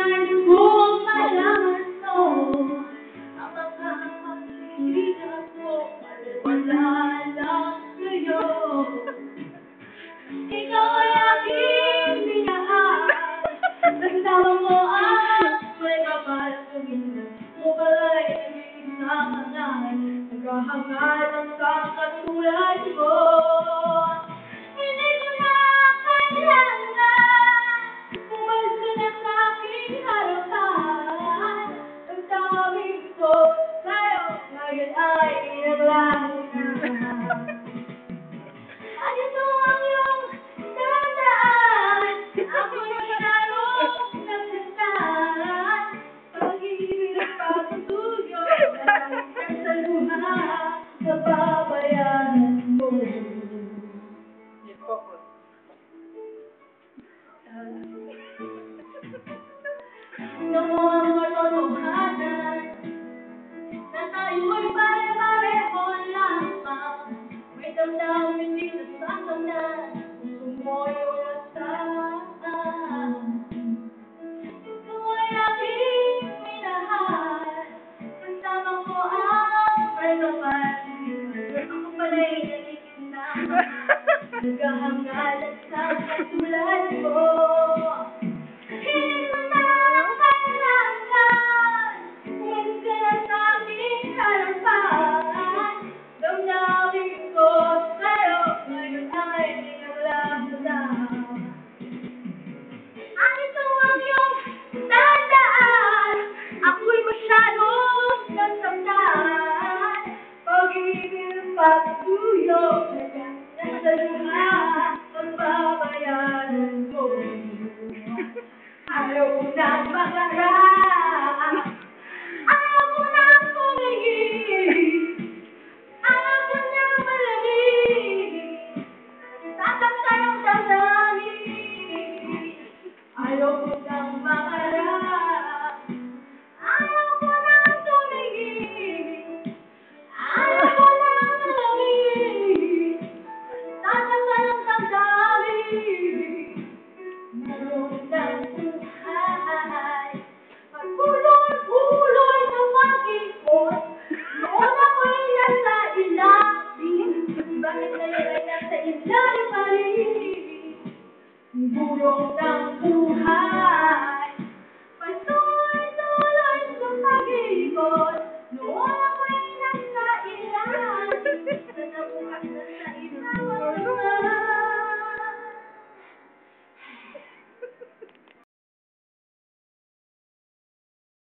nais kong malaman mo ang mga pag-ibig ko ay wala lang sa'yo. Ikaw ay aking minahal, kasama mo at may kapal kung hindi mo pala'y nag-iisa ka na, naghahangalan sa katulad mo. Hindi ko na kailangan umalis ka na sa aking harapan. Ang tawag ko sa'yo ngayon ay naglaho na. At ito ang iyong tandaan, ako'y mayroong nasaktan. Pag-ibig at pagsuyo, dahil ka sa luha, nababayaran mo. Tingnan mo ang katotohanan, na tayo'y pare-pareho lamang. May damdamin di nasasaktan, puso mo'y walang saan. Ikaw ay aking minahal, kasama ko ang may kapal. Ako pala'y nagiging naman, naghahangalan sa katulad mo.